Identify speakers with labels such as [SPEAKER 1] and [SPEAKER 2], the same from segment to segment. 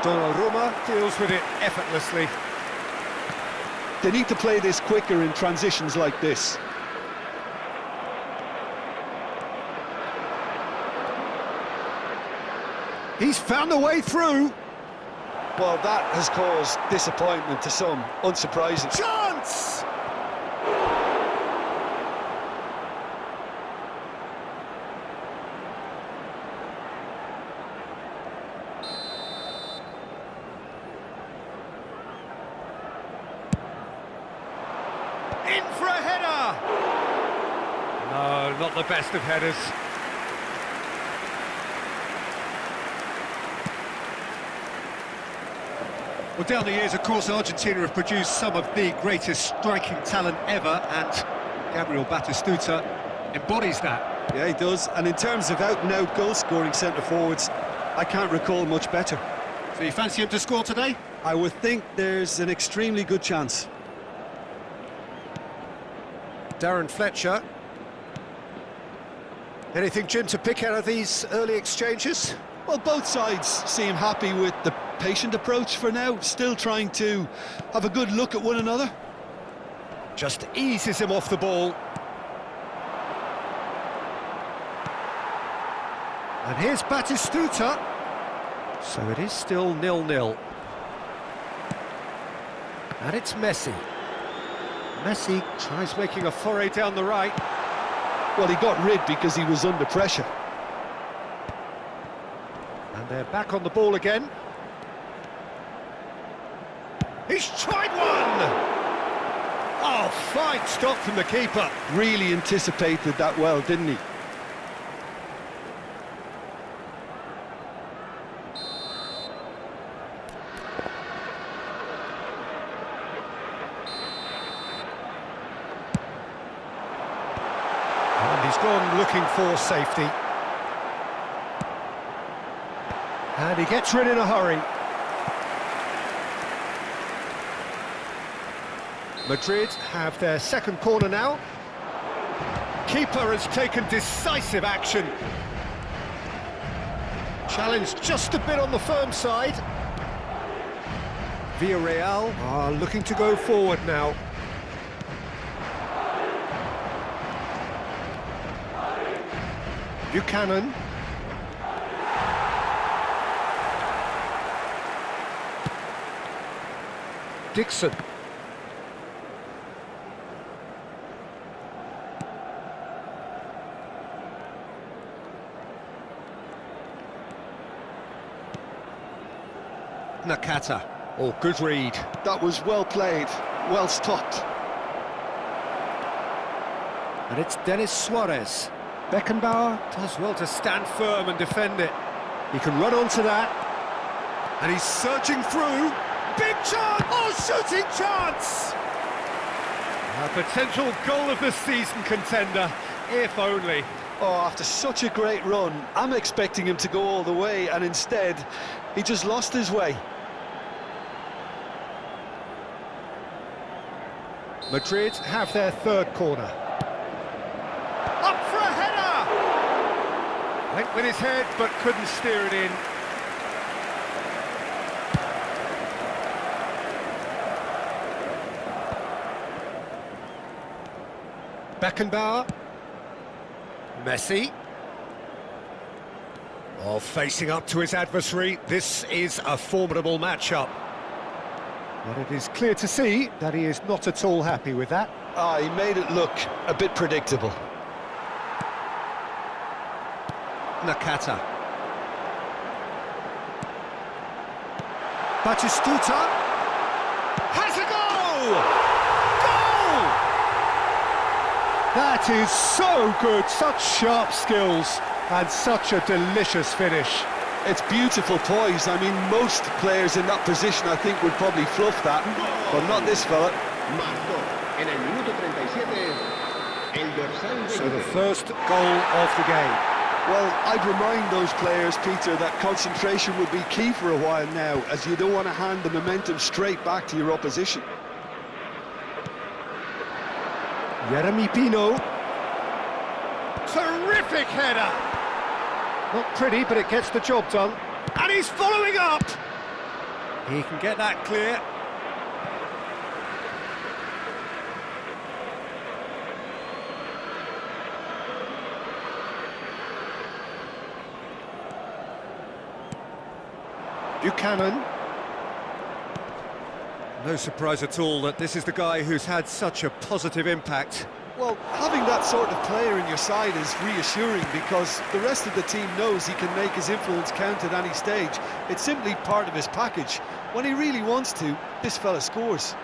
[SPEAKER 1] Donnarumma deals with it effortlessly.
[SPEAKER 2] They need to play this quicker in transitions like this.
[SPEAKER 1] He's found a way through.
[SPEAKER 2] Well, that has caused disappointment to some, unsurprising.
[SPEAKER 1] Chance! In for a header! No, not the best of headers. Well, down the years, of course, Argentina have produced some of the greatest striking talent ever, and Gabriel Batistuta embodies that.
[SPEAKER 2] Yeah, he does. And in terms of out-and-out goal-scoring centre-forwards, I can't recall much better.
[SPEAKER 1] So you fancy him to score today?
[SPEAKER 2] I would think there's an extremely good chance.
[SPEAKER 1] Darren Fletcher. Anything, Jim, to pick out of these early exchanges?
[SPEAKER 2] Well, both sides seem happy with the patient approach for now, still trying to have a good look at one another.
[SPEAKER 1] Just eases him off the ball. And here's Batistuta. So it is still 0-0. And it's Messi. Messi tries making a foray down the right.
[SPEAKER 2] Well, he got rid because he was under pressure.
[SPEAKER 1] And they're back on the ball again. He's tried one! Oh, fine stop from the keeper.
[SPEAKER 2] Really anticipated that well, didn't he?
[SPEAKER 1] And he's gone looking for safety. And he gets rid in a hurry. Madrid have their second corner now. Keeper has taken decisive action. Challenged just a bit on the firm side. Villarreal are looking to go forward now. Buchanan. Dixon. Nakata. Oh, good read.
[SPEAKER 2] That was well played, well stopped.
[SPEAKER 1] And it's Denis Suarez. Beckenbauer does well to stand firm and defend it. He can run onto that. And he's surging through. Big chance! Oh, shooting chance! A potential goal of the season contender, if only.
[SPEAKER 2] Oh, after such a great run, I'm expecting him to go all the way, and instead, he just lost his way.
[SPEAKER 1] Madrid have their third corner. Up for a header! Went with his head, but couldn't steer it in. Beckenbauer. Messi. Oh, facing up to his adversary. This is a formidable matchup. But it is clear to see that he is not at all happy with that.
[SPEAKER 2] He made it look a bit predictable.
[SPEAKER 1] Nakata. Batistuta. Has a goal! That is so good, such sharp skills, and such a delicious finish.
[SPEAKER 2] It's beautiful poise. I mean, most players in that position, I think, would probably fluff that, but not this fella.
[SPEAKER 1] So the first goal of the game.
[SPEAKER 2] Well, I'd remind those players, Peter, that concentration will be key for a while now, as you don't want to hand the momentum straight back to your opposition.
[SPEAKER 1] Jeremy Pino. Terrific header! Not pretty, but it gets the job done. And he's following up! He can get that clear. Buchanan. No surprise at all that this is the guy who's had such a positive impact.
[SPEAKER 2] Well, having that sort of player in your side is reassuring because the rest of the team knows he can make his influence count at any stage. It's simply part of his package. When he really wants to, this fella scores.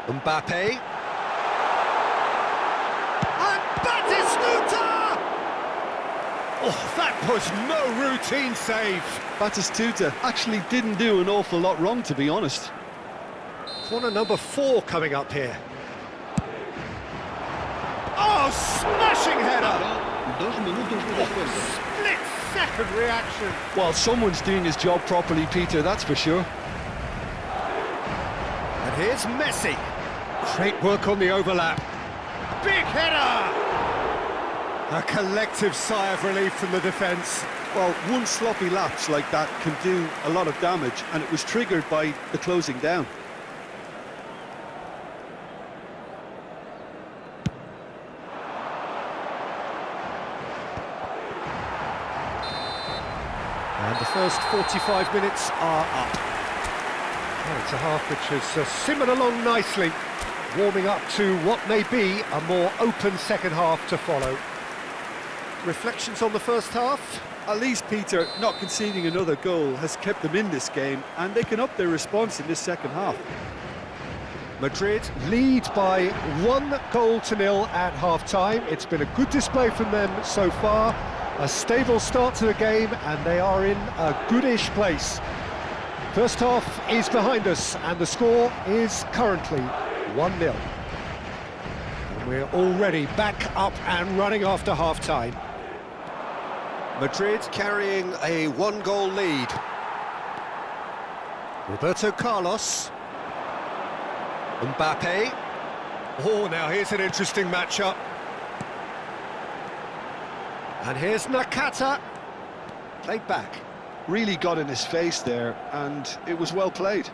[SPEAKER 1] Mbappe. And Batistuta! Oh, that was no routine save.
[SPEAKER 2] Batistuta actually didn't do an awful lot wrong, to be honest.
[SPEAKER 1] Corner number 4 coming up here. Oh, smashing header! Split-second reaction.
[SPEAKER 2] Well, someone's doing his job properly, Peter, that's for sure.
[SPEAKER 1] And here's Messi. Great work on the overlap. Big header! A collective sigh of relief from the defence.
[SPEAKER 2] Well, one sloppy lapse like that can do a lot of damage, and it was triggered by the closing down.
[SPEAKER 1] And the first 45 minutes are up. Well, it's a half which has simmered along nicely, warming up to what may be a more open second half to follow. Reflections on the first half?
[SPEAKER 2] At least, Peter, not conceding another goal has kept them in this game, and they can up their response in this second half.
[SPEAKER 1] Madrid lead by 1-0 at half-time. It's been a good display from them so far. A stable start to the game, and they are in a goodish place. First half is behind us, and the score is currently 1-0. And we're already back up and running after half-time. Madrid carrying a 1-goal lead. Roberto Carlos. Mbappe. Oh, now here's an interesting matchup. And here's Nakata. Played back.
[SPEAKER 2] Really got in his face there, and it was well played.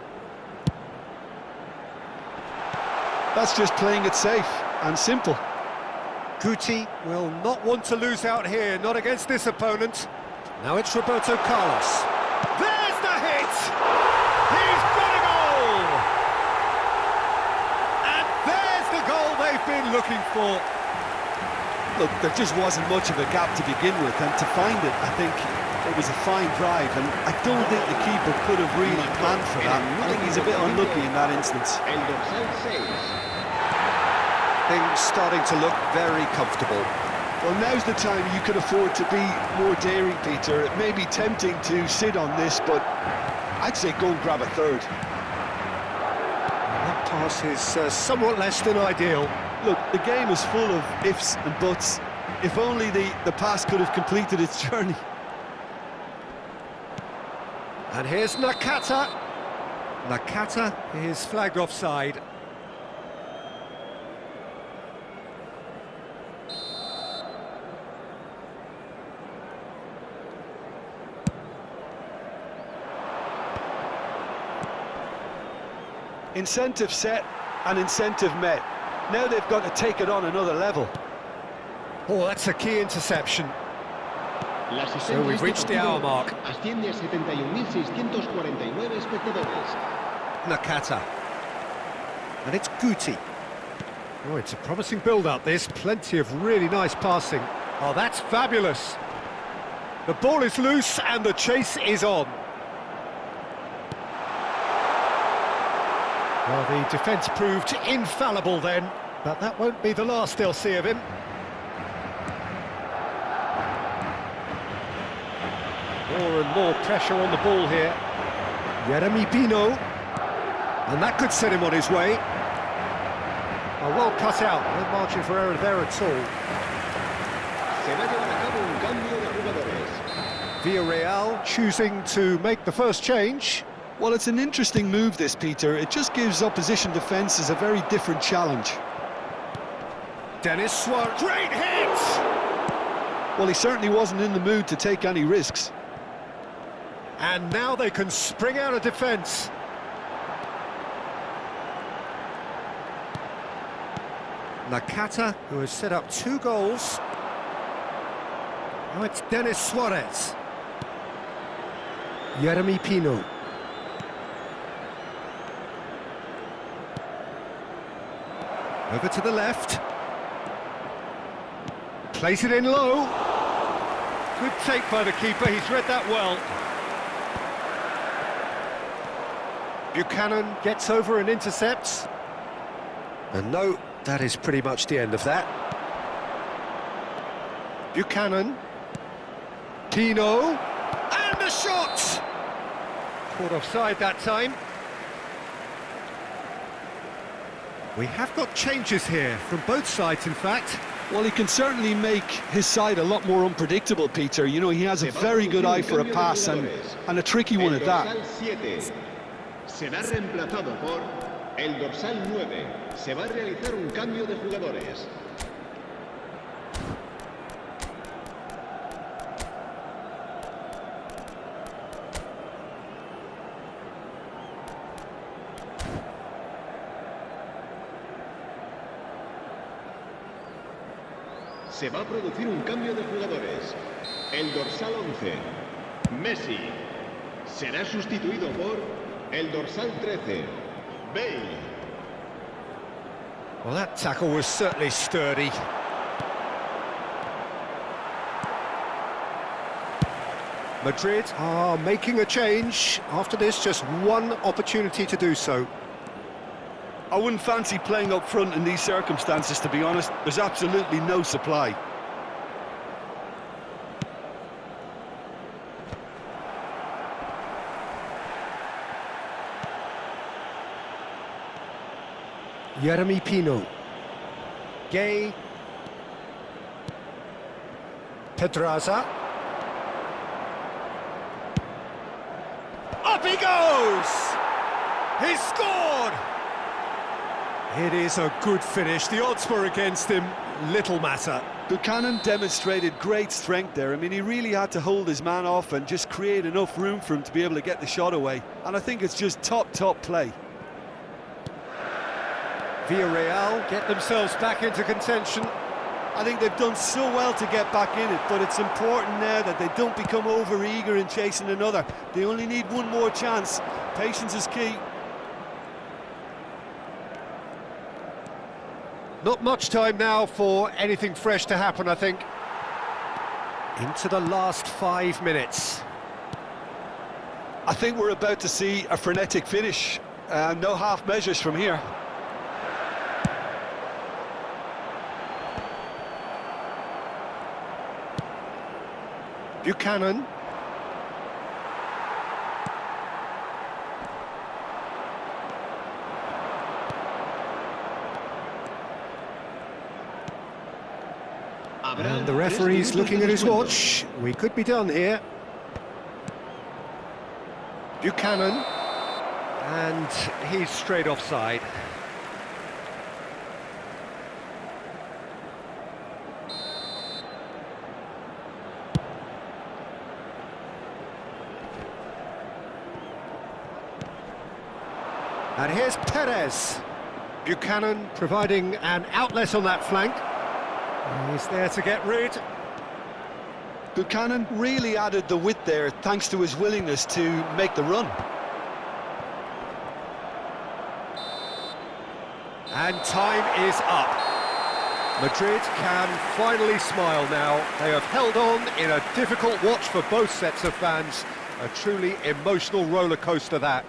[SPEAKER 2] That's just playing it safe and simple.
[SPEAKER 1] Guti will not want to lose out here, not against this opponent. Now it's Roberto Carlos. There's the hit! He's got a goal! And there's the goal they've been looking for.
[SPEAKER 2] Look, there just wasn't much of a gap to begin with, and to find it, I think it was a fine drive, and I don't think the keeper could have really planned for that. I think he's a bit unlucky in that instance.
[SPEAKER 1] Things starting to look very comfortable.
[SPEAKER 2] Well, now's the time you can afford to be more daring, Peter. It may be tempting to sit on this, but I'd say go and grab a third.
[SPEAKER 1] That pass is somewhat less than ideal.
[SPEAKER 2] Look, the game is full of ifs and buts. If only the pass could have completed its journey.
[SPEAKER 1] And here's Nakata. Nakata is flagged offside.
[SPEAKER 2] Incentive set and incentive met. Now they've got to take it on another level.
[SPEAKER 1] Oh, that's a key interception. So we've reached the hour mark. Nakata. And it's Guti. Oh, it's a promising build-up, this. Plenty of really nice passing. Oh, that's fabulous. The ball is loose and the chase is on. Well, the defence proved infallible then, but that won't be the last they'll see of him. More and more pressure on the ball here. Jeremy Pino. And that could set him on his way. Oh, well cut out, no margin for error there at all. Villarreal choosing to make the first change.
[SPEAKER 2] Well, it's an interesting move, this, Peter. It just gives opposition defences a very different challenge.
[SPEAKER 1] Dennis Suarez. Great hit!
[SPEAKER 2] Well, he certainly wasn't in the mood to take any risks.
[SPEAKER 1] And now they can spring out of defence. Nakata, who has set up 2 goals. Now it's Denis Suarez. Jeremy Pino. Over to the left. Place it in low. Good take by the keeper, he's read that well. Buchanan gets over and intercepts. And no, that is pretty much the end of that. Buchanan. Pino. And a shot! Caught offside that time. We have got changes here, from both sides in fact.
[SPEAKER 2] Well, he can certainly make his side a lot more unpredictable, Peter. You know, he has a very good eye for a pass and a tricky one at that.
[SPEAKER 3] Será reemplazado por el dorsal 9. Se va a realizar un cambio de jugadores. Se va a producir un cambio de jugadores. El dorsal 11, Messi, será sustituido por el dorsal 13, Bale.
[SPEAKER 1] Well, that tackle was certainly sturdy. Madrid are making a change. After this, just one opportunity to do so.
[SPEAKER 2] I wouldn't fancy playing up front in these circumstances, to be honest. There's absolutely no supply.
[SPEAKER 1] Jeremy Pino. Gay. Pedraza. Up he goes! He scored! It is a good finish. The odds were against him. Little matter.
[SPEAKER 2] Buchanan demonstrated great strength there. I mean, he really had to hold his man off and just create enough room for him to be able to get the shot away. And I think it's just top play.
[SPEAKER 1] Villarreal get themselves back into contention.
[SPEAKER 2] I think they've done so well to get back in it, but it's important now that they don't become over-eager in chasing another. They only need one more chance. Patience is key.
[SPEAKER 1] Not much time now for anything fresh to happen, I think. Into the last 5 minutes.
[SPEAKER 2] I think we're about to see a frenetic finish. No half measures from here.
[SPEAKER 1] Buchanan. And the referee's looking at his watch. We could be done here. Buchanan. And he's straight offside. And here's Perez. Buchanan providing an outlet on that flank. He's there to get rid.
[SPEAKER 2] Buchanan really added the width there thanks to his willingness to make the run.
[SPEAKER 1] And time is up. Madrid can finally smile now. They have held on in a difficult watch for both sets of fans. A truly emotional roller coaster that.